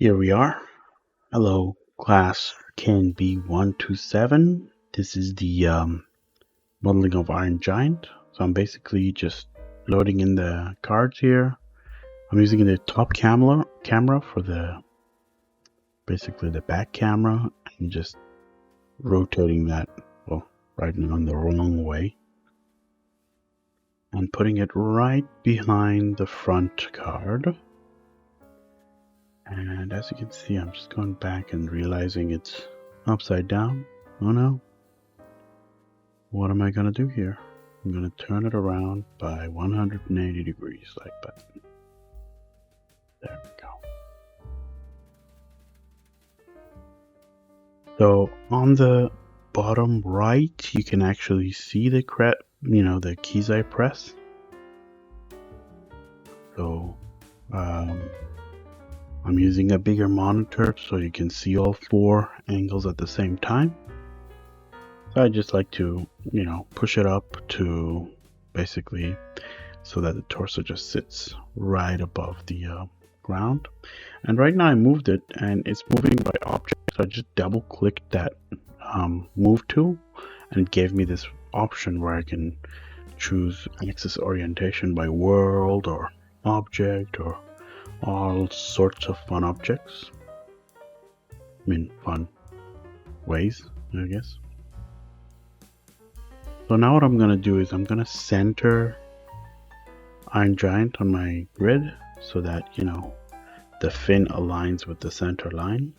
Here we are. Hello, class KNB127. This is the modeling of Iron Giant. So I'm basically just loading in the cards here. I'm using the top camera for basically the back camera, and just rotating that, well, right now in the wrong way, and putting it right behind the front card. And as you can see, I'm just going back and realizing it's upside down. Oh no. What am I going to do here? I'm going to turn it around by 180 degrees like that. There we go. So on the bottom right, you can actually see the the keys I press. So I'm using a bigger monitor so you can see all 4 angles at the same time. So I just like to, push it up to basically so that the torso just sits right above the ground. And right now I moved it and it's moving by object. So I just double clicked that move tool, and it gave me this option where I can choose axis orientation by world or object or all sorts of fun objects. I mean, fun ways, I guess. So now what I'm going to do is I'm going to center Iron Giant on my grid so that, the fin aligns with the center line.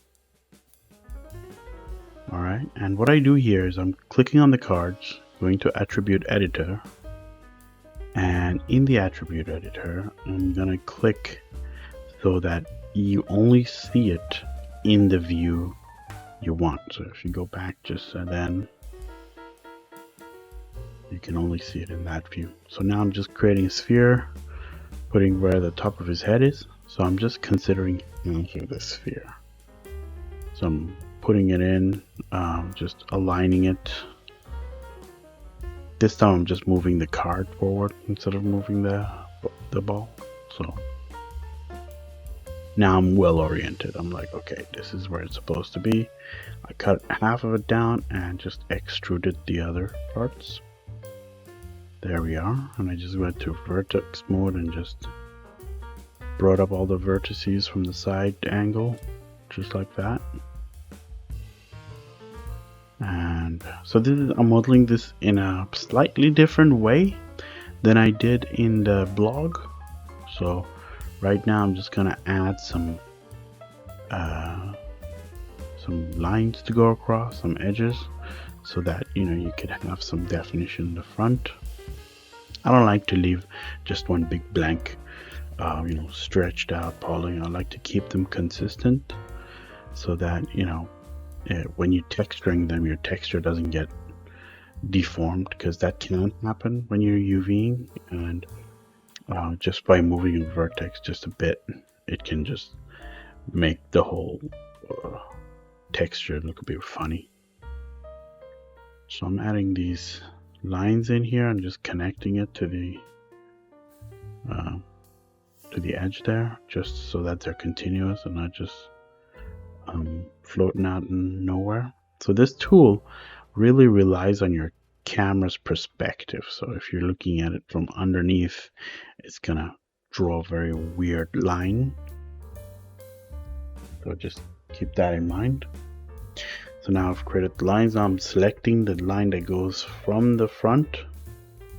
Alright, and what I do here is I'm clicking on the cards, going to Attribute Editor, and in the Attribute Editor, I'm going to click so that you only see it in the view you want. So if you go back just then, you can only see it in that view. So now I'm just creating a sphere, putting where the top of his head is. So I'm just considering the sphere. So I'm putting it in, just aligning it. This time I'm just moving the card forward instead of moving the ball. So now I'm well oriented. I'm like, okay, this is where it's supposed to be. I cut half of it down and just extruded the other parts. There we are. And I just went to vertex mode and just brought up all the vertices from the side angle, just like that. And so I'm modeling this in a slightly different way than I did in the blog. So right now I'm just gonna add some lines to go across, some edges, so that you could have some definition in the front. I don't like to leave just one big blank stretched out polygon. I like to keep them consistent so that when you're texturing them, your texture doesn't get deformed, because that can happen when you're UVing, and just by moving a vertex just a bit, it can just make the whole texture look a bit funny. So I'm adding these lines in here and just connecting it to the edge there, just so that they're continuous and not just floating out in nowhere. So this tool really relies on your camera's perspective. So if you're looking at it from underneath, it's gonna draw a very weird line. So just keep that in mind. So now I've created the lines. I'm selecting the line that goes from the front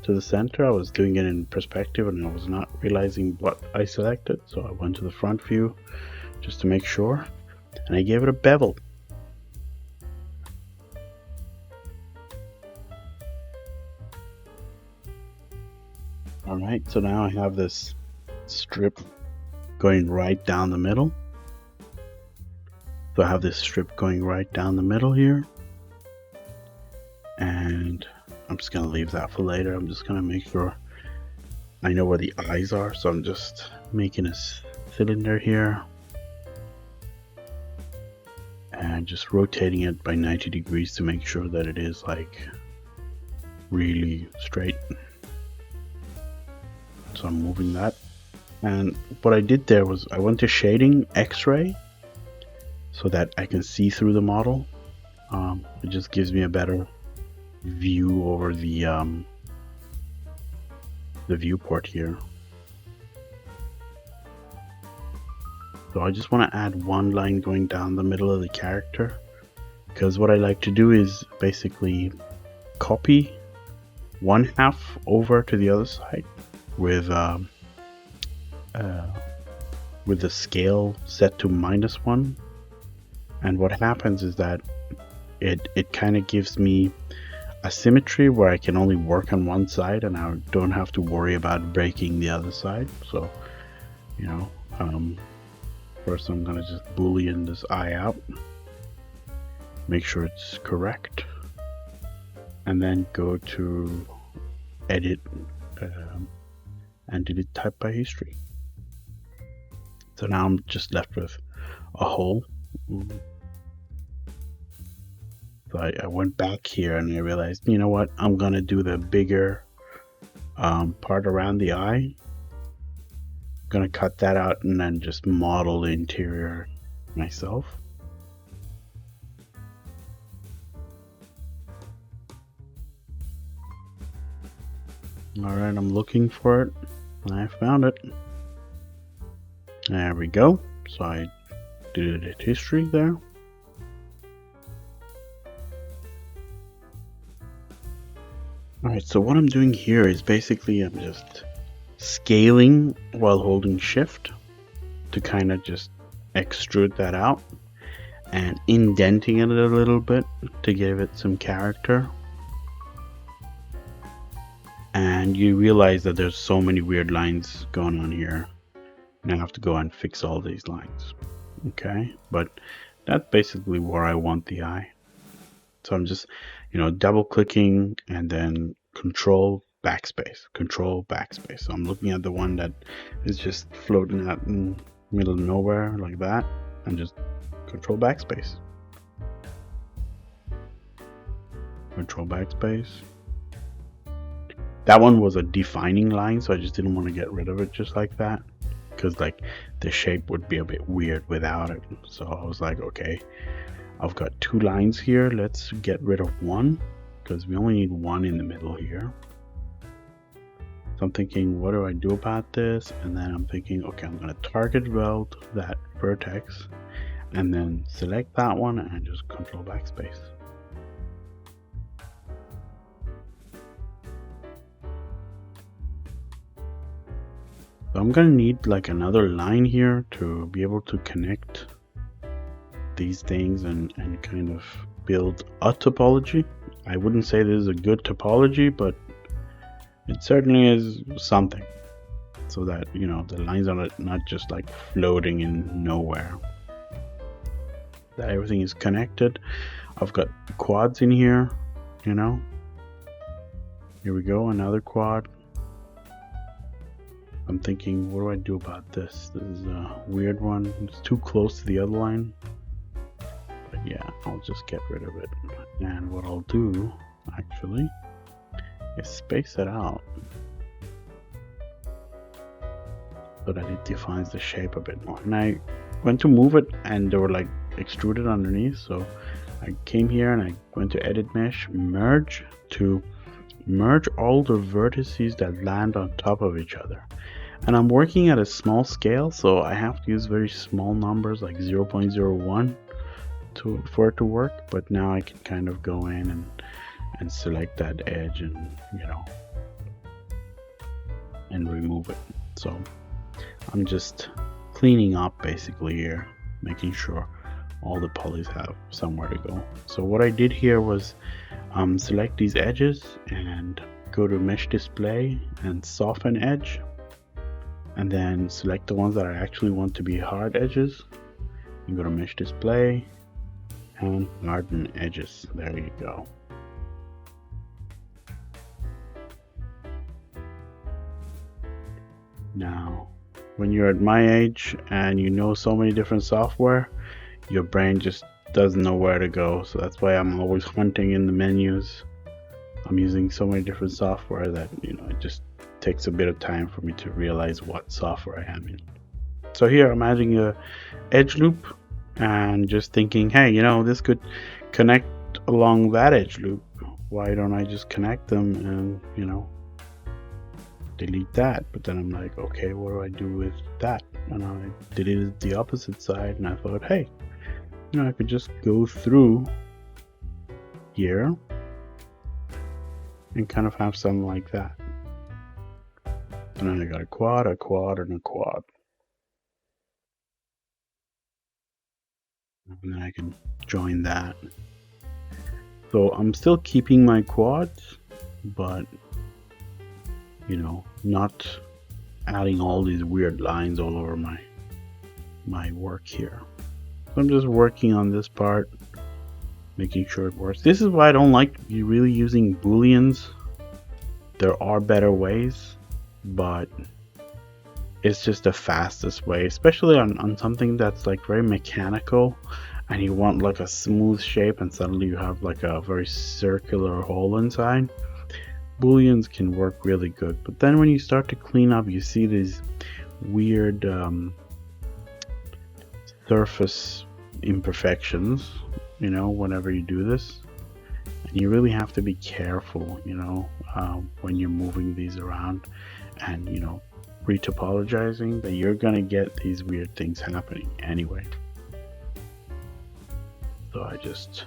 to the center. I was doing it in perspective and I was not realizing what I selected. So I went to the front view just to make sure, and I gave it a bevel. Alright, so now I have this strip going right down the middle. So I have this strip going right down the middle here, and I'm just gonna leave that for later. I'm just gonna make sure I know where the eyes are. So I'm just making a cylinder here and just rotating it by 90 degrees to make sure that it is like really straight. So I'm moving that, and what I did there was I went to shading, X-ray, so that I can see through the model. It just gives me a better view over the viewport here. So I just want to add one line going down the middle of the character, because what I like to do is basically copy one half over to the other side with the scale set to -1. And what happens is that it kind of gives me a symmetry where I can only work on one side and I don't have to worry about breaking the other side. So, you know, first I'm gonna just boolean this eye out, make sure it's correct, and then go to edit and delete type by history. So now I'm just left with a hole. So I went back here and I realized, you know what, I'm gonna do the bigger part around the eye. I'm gonna cut that out and then just model the interior myself. Alright, I'm looking for it. I found it. There we go. So I did history there. Alright, so what I'm doing here is basically I'm just scaling while holding shift to kind of just extrude that out and indenting it a little bit to give it some character. And you realize that there's so many weird lines going on here. And I have to go and fix all these lines. Okay, but that's basically where I want the eye. So I'm just, double clicking and then control backspace. So I'm looking at the one that is just floating out in the middle of nowhere like that, and just control backspace. Control backspace. That one was a defining line, so I just didn't want to get rid of it just like that, because like the shape would be a bit weird without it. So I was like, okay, I've got two lines here, let's get rid of one, because we only need one in the middle here. So I'm thinking, what do I do about this? And then I'm thinking, okay, I'm going to target weld that vertex and then select that one and just control backspace. So I'm going to need like another line here to be able to connect these things and kind of build a topology. I wouldn't say this is a good topology, but it certainly is something, so that the lines are not just like floating in nowhere, that everything is connected. I've got quads in here, here we go, another quad. I'm thinking, what do I do about this? This is a weird one. It's too close to the other line. But yeah, I'll just get rid of it. And what I'll do, actually, is space it out so that it defines the shape a bit more. And I went to move it and they were like extruded underneath. So I came here and I went to edit mesh, merge, to merge all the vertices that land on top of each other. And I'm working at a small scale, so I have to use very small numbers like 0.01 for it to work. But now I can kind of go in and select that edge and and remove it. So I'm just cleaning up basically here, making sure all the polys have somewhere to go. So what I did here was select these edges and go to mesh display and soften edge, and then select the ones that I actually want to be hard edges. You go to mesh display and harden edges. There you go. Now, when you're at my age and you know so many different software, your brain just doesn't know where to go. So that's why I'm always hunting in the menus. I'm using so many different software that it just takes a bit of time for me to realize what software I am in. So here I'm adding a edge loop and just thinking, hey, this could connect along that edge loop. Why don't I just connect them and, delete that? But then I'm like, okay, what do I do with that? And I deleted the opposite side, and I thought, hey, I could just go through here and kind of have something like that. And then I got a quad, and a quad. And then I can join that. So I'm still keeping my quads, but not adding all these weird lines all over my work here. So I'm just working on this part, making sure it works. This is why I don't like you really using booleans. There are better ways, but it's just the fastest way, especially on something that's like very mechanical and you want like a smooth shape and suddenly you have like a very circular hole inside. Booleans can work really good, but then when you start to clean up, you see these weird surface imperfections, whenever you do this. And you really have to be careful, when you're moving these around and, retopologizing, that you're gonna get these weird things happening anyway. So I just,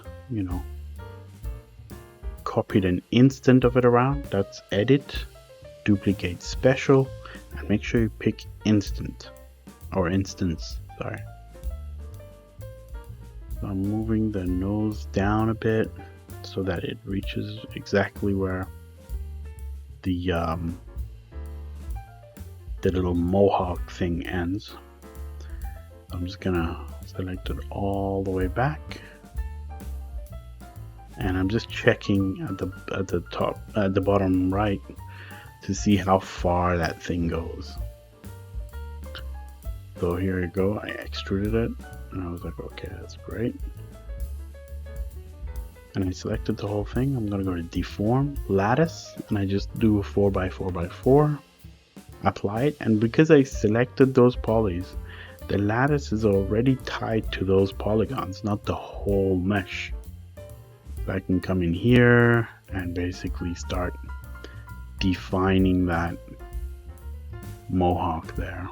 copied an instant of it around. That's edit, duplicate special, and make sure you pick instant or instance, sorry. So I'm moving the nose down a bit so that it reaches exactly where the little mohawk thing ends. I'm just gonna select it all the way back, and I'm just checking at the top, at the bottom right, to see how far that thing goes. So here you go, I extruded it, and I was like, okay, that's great. And I selected the whole thing. I'm gonna go to deform, lattice, and I just do a 4x4x4, apply it, and because I selected those polys, the lattice is already tied to those polygons, not the whole mesh. So I can come in here and basically start defining that mohawk there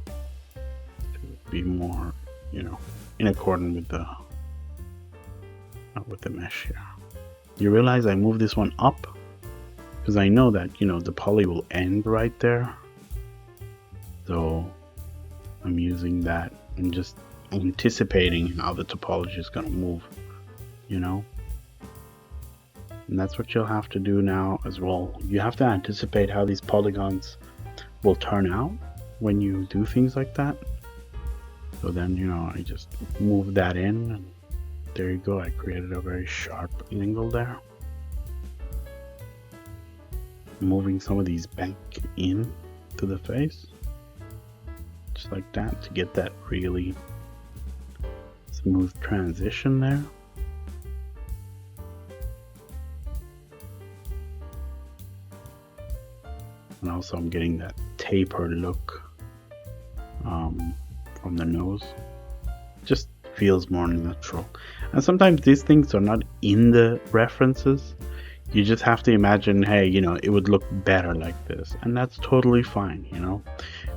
to be more, in accordance with the mesh here. You realize I moved this one up because I know that the poly will end right there, so I'm using that and just anticipating how the topology is going to move, and that's what you'll have to do now as well. You have to anticipate how these polygons will turn out when you do things like that. So then I just move that in, and there you go, I created a very sharp angle there. Moving some of these back in to the face, just like that, to get that really smooth transition there. And also I'm getting that taper look from the nose. Just feels more natural. And sometimes these things are not in the references. You just have to imagine, hey, it would look better like this, and that's totally fine.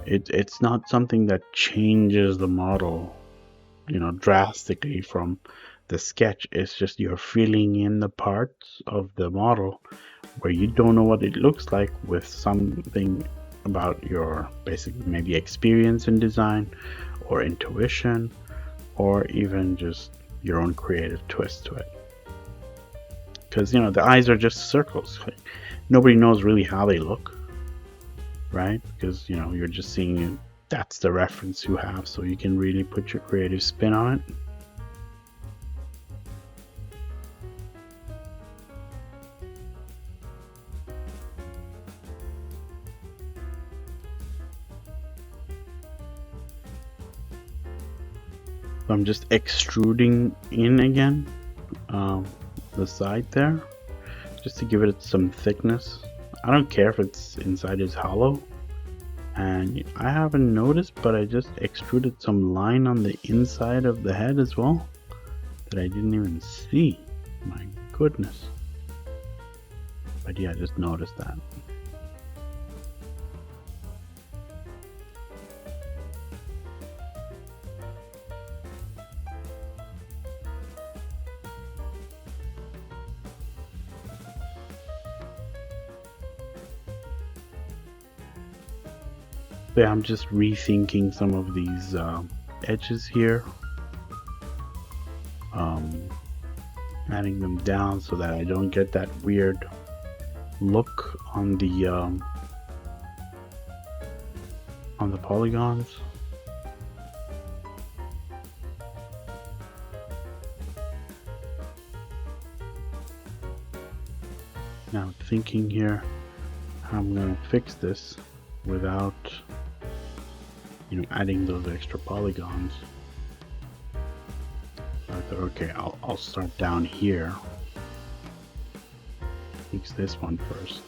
It's not something that changes the model, drastically from the sketch. It's just you're filling in the parts of the model where you don't know what it looks like with something about your basic maybe experience in design or intuition, or even just your own creative twist to it. Because the eyes are just circles. Nobody knows really how they look, right? Because you're just seeing it. That's the reference you have, so you can really put your creative spin on it. So I'm just extruding in again the side there, just to give it some thickness. I don't care if it's inside is hollow. And I haven't noticed, but I just extruded some line on the inside of the head as well that I didn't even see. My goodness. But yeah, I just noticed that. So yeah, I'm just rethinking some of these edges here. Adding them down so that I don't get that weird look on the polygons. Now thinking here how I'm gonna fix this without adding those extra polygons. I thought, okay, I'll start down here. Fix this one first.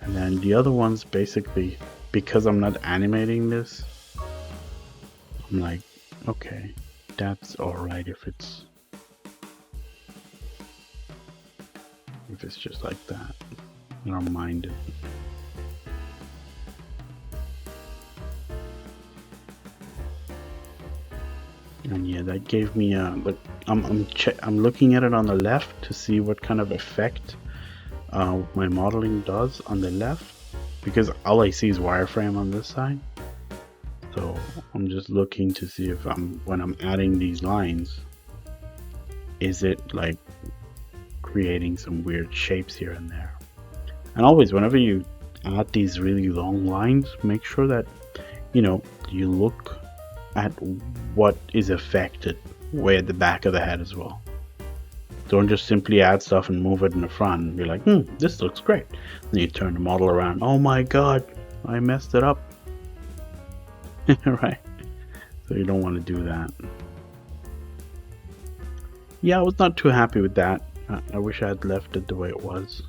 And then the other ones, basically, because I'm not animating this, I'm like, okay, that's alright if it's just like that. I don't mind it. And yeah, that gave me a look. I'm looking at it on the left to see what kind of effect my modeling does on the left, because all I see is wireframe on this side. So I'm just looking to see if when I'm adding these lines, is it like creating some weird shapes here and there. And always, whenever you add these really long lines, make sure that you look at what is affected way at the back of the head as well. Don't just simply add stuff and move it in the front and be like, this looks great. Then you turn the model around, oh my god, I messed it up. Right? So you don't want to do that. Yeah, I was not too happy with that. I wish I had left it the way it was.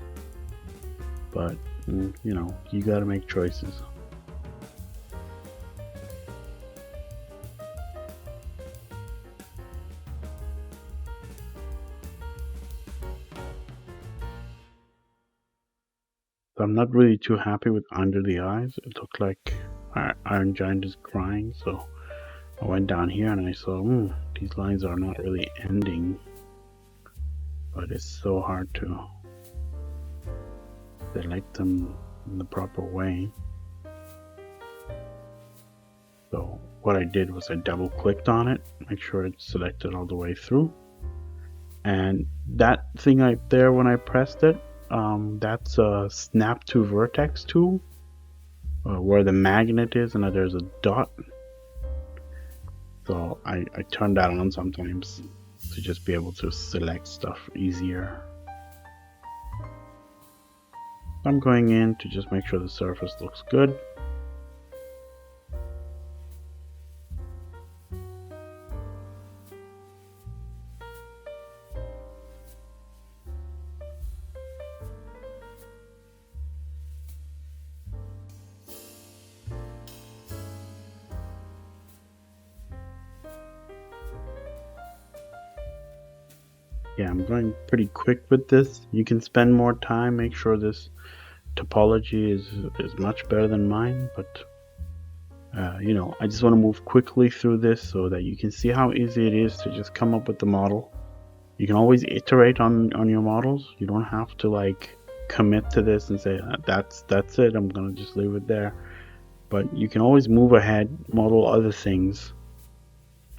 But, you gotta make choices. So I'm not really too happy with under the eyes. It looked like Iron Giant is crying, so I went down here and I saw, these lines are not really ending. But it's so hard to select them in the proper way. So what I did was I double clicked on it, make sure it's selected all the way through. And that thing right there, when I pressed it, that's a snap to vertex tool, where the magnet is and there's a dot. So I turn that on sometimes to just be able to select stuff easier. I'm going in to just make sure the surface looks good. Yeah, I'm going pretty quick with this. You can spend more time, make sure this topology is much better than mine, but I just want to move quickly through this so that you can see how easy it is to just come up with the model. You can always iterate on your models. You don't have to like commit to this and say that's it, I'm gonna just leave it there. But you can always move ahead, model other things,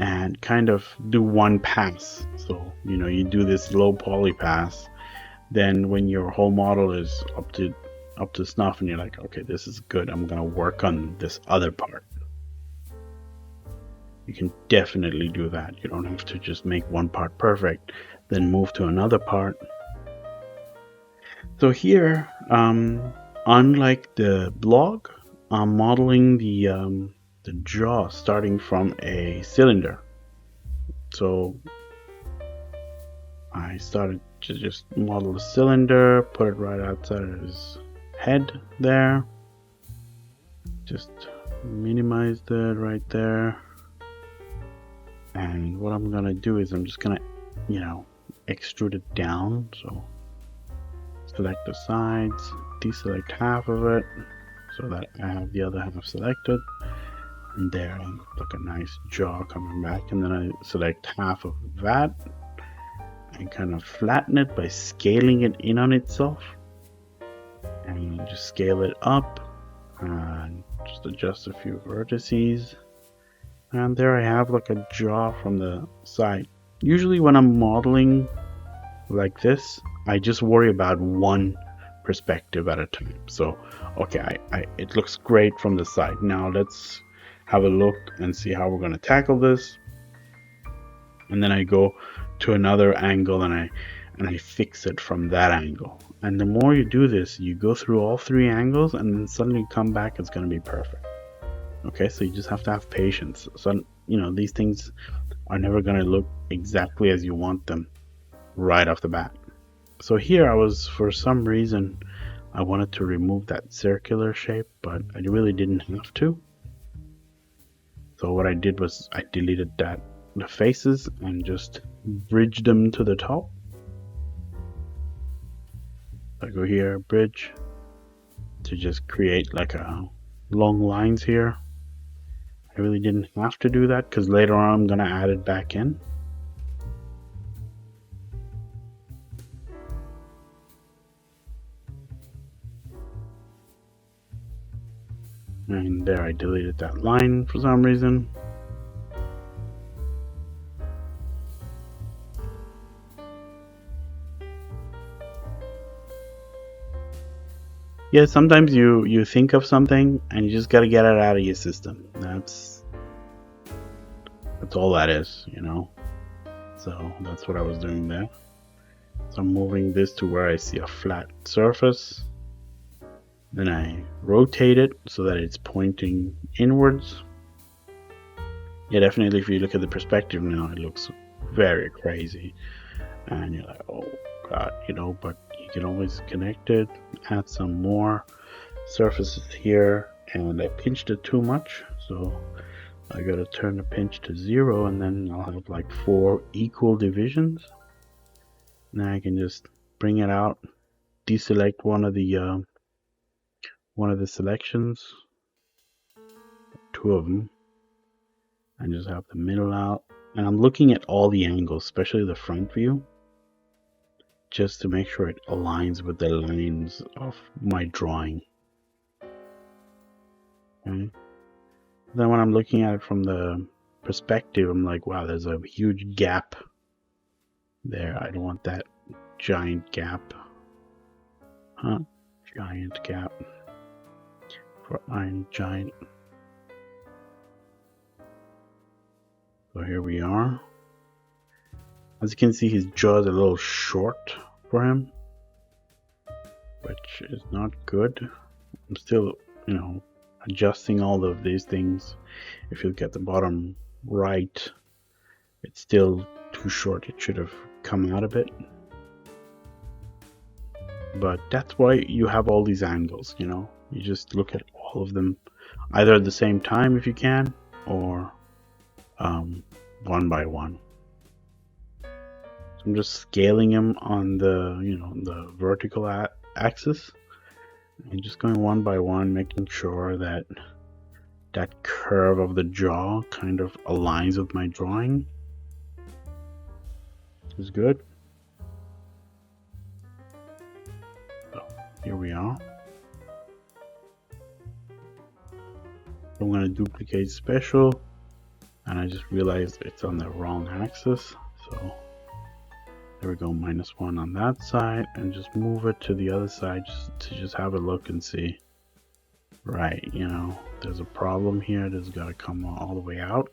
and kind of do one pass. So you do this low poly pass, then when your whole model is up to snuff and you're like, okay, this is good, I'm gonna work on this other part. You can definitely do that. You don't have to just make one part perfect then move to another part. So here, unlike the blog, I'm modeling the jaw starting from a cylinder. So I started to just model the cylinder, put it right outside of his head there, Just minimize that right there. And what I'm gonna do is I'm just gonna, extrude it down. So select the sides, deselect half of it so that I have the other half selected. And there, like a nice jaw coming back. And then I select half of that and kind of flatten it by scaling it in on itself. And just scale it up and just adjust a few vertices. And there I have like a jaw from the side. Usually when I'm modeling like this, I just worry about one perspective at a time. So, okay, it looks great from the side. Now let's have a look and see how we're going to tackle this. And then I go to another angle and I fix it from that angle. And the more you do this, you go through all three angles and then suddenly come back, it's going to be perfect. Okay, so you just have to have patience. So, these things are never going to look exactly as you want them right off the bat. So here for some reason, I wanted to remove that circular shape, but I really didn't have to. So what I did was I deleted the faces and just bridged them to the top. I go here, bridge, to just create like a long lines here. I really didn't have to do that because later on I'm going to add it back in. And there, I deleted that line for some reason. Yeah, sometimes you think of something and you just got to get it out of your system. That's all that is, So that's what I was doing there. So I'm moving this to where I see a flat surface. Then I rotate it so that it's pointing inwards. Yeah, definitely if you look at the perspective now, it looks very crazy. And you're like, oh God, but you can always connect it, add some more surfaces here. And I pinched it too much, so I gotta turn the pinch to 0, and then I'll have like 4 equal divisions. Now I can just bring it out, deselect one of the selections, 2 of them, and just have the middle out. And I'm looking at all the angles, especially the front view, just to make sure it aligns with the lines of my drawing. Okay. Then when I'm looking at it from the perspective, I'm like, wow, there's a huge gap there. I don't want that giant gap. Giant gap. Giant. So here we are. As you can see, his jaw is a little short for him, which is not good. I'm still, adjusting all of these things. If you look at the bottom right, it's still too short. It should have come out a bit. But that's why you have all these angles, You just look at all of them either at the same time if you can, or one by one. So I'm just scaling them on the, the vertical axis, and just going one by one, making sure that that curve of the jaw kind of aligns with my drawing. Is good. So here we are. I'm going to duplicate special, and I just realized it's on the wrong axis, so there we go, -1 on that side, and just move it to the other side just to have a look and see. Right, there's a problem here. This has got to come all the way out.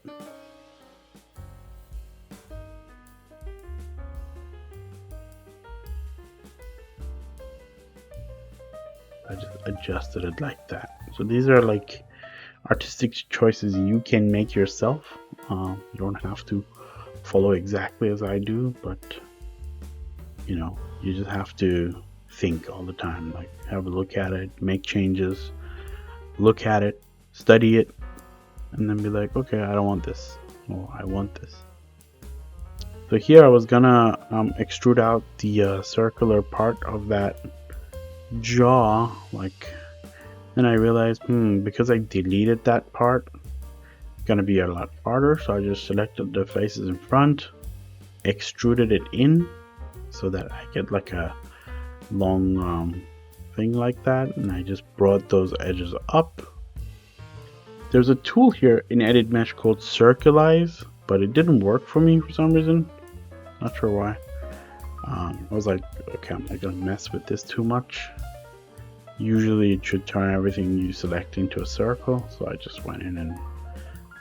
I just adjusted it like that. So these are like artistic choices you can make yourself. You don't have to follow exactly as I do, but you just have to think all the time. Like, have a look at it, make changes, look at it, study it, and then be like, okay, I don't want this, or I want this. So here I was gonna extrude out the circular part of that jaw, like, then I realized, because I deleted that part, it's gonna be a lot harder, so I just selected the faces in front, extruded it in, so that I get like a long thing like that, and I just brought those edges up. There's a tool here in Edit Mesh called Circulize, but it didn't work for me for some reason. Not sure why. I was like, okay, I'm not gonna mess with this too much. Usually it should turn everything you select into a circle, so I just went in and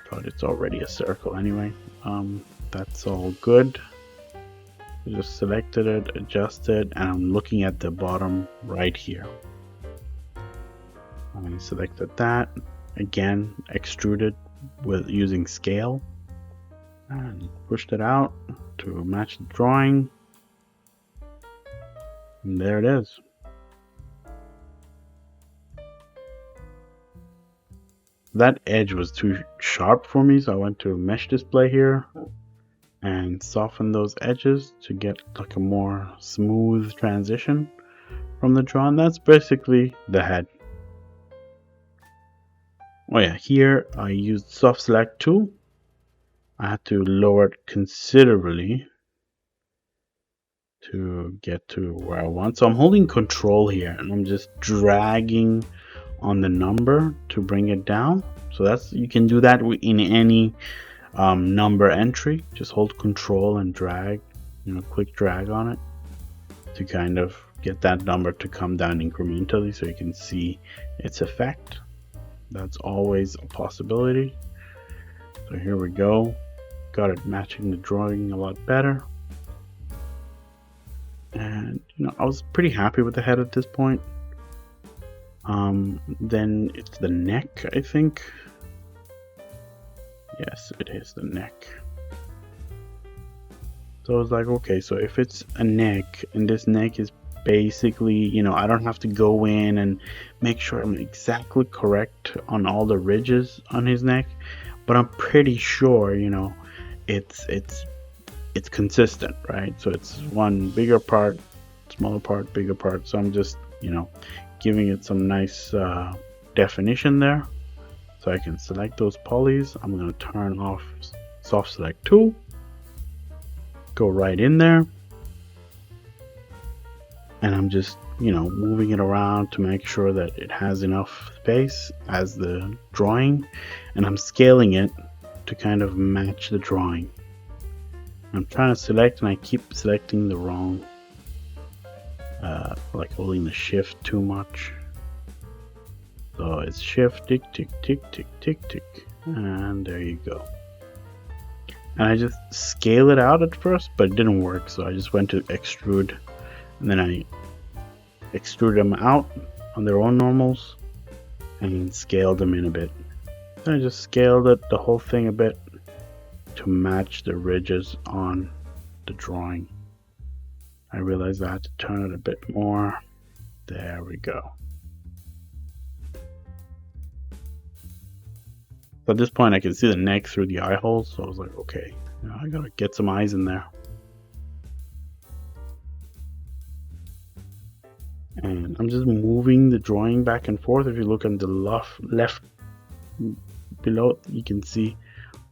thought it's already a circle anyway. That's all good. I just selected it, adjusted, and I'm looking at the bottom right here. I selected that. Again, extruded with using scale, and pushed it out to match the drawing, and there it is. That edge was too sharp for me, so I went to mesh display here and soften those edges to get like a more smooth transition from the draw, and that's basically the head. Oh yeah, here I used soft select tool. I had to lower it considerably to get to where I want. So I'm holding control here and I'm just dragging on the number to bring it down. So that's, you can do that in any number entry. Just hold control and drag, quick drag on it to kind of get that number to come down incrementally so you can see its effect. That's always a possibility. So here we go. Got it matching the drawing a lot better. And I was pretty happy with the head at this point. Then it's the neck, I think. Yes, it is the neck. So I was like, okay, so if it's a neck, and this neck is basically, I don't have to go in and make sure I'm exactly correct on all the ridges on his neck, but I'm pretty sure, it's consistent, right? So it's one bigger part, smaller part, bigger part. So I'm just, giving it some nice definition there. So I can select those polys. I'm going to turn off soft select tool, go right in there, and I'm just moving it around to make sure that it has enough space as the drawing, and I'm scaling it to kind of match the drawing. I'm trying to select and I keep selecting the wrong, like holding the shift too much. So it's shift, tick, tick, tick, tick, tick, tick, and there you go. And I just scale it out at first, but it didn't work, so I just went to extrude, and then I extrude them out on their own normals and scaled them in a bit. Then I just scaled it, the whole thing a bit, to match the ridges on the drawing. I realized I had to turn it a bit more. There we go. So at this point I can see the neck through the eye holes, so I was like, okay, I gotta get some eyes in there. And I'm just moving the drawing back and forth. If you look on the left below, you can see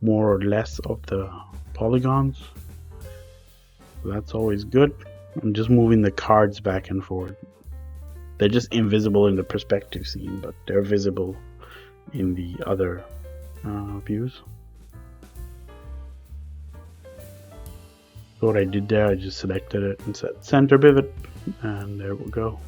more or less of the polygons. So that's always good. I'm just moving the cards back and forth. They're just invisible in the perspective scene, but they're visible in the other views. So what I did there, I just selected it and said center pivot, and there we go.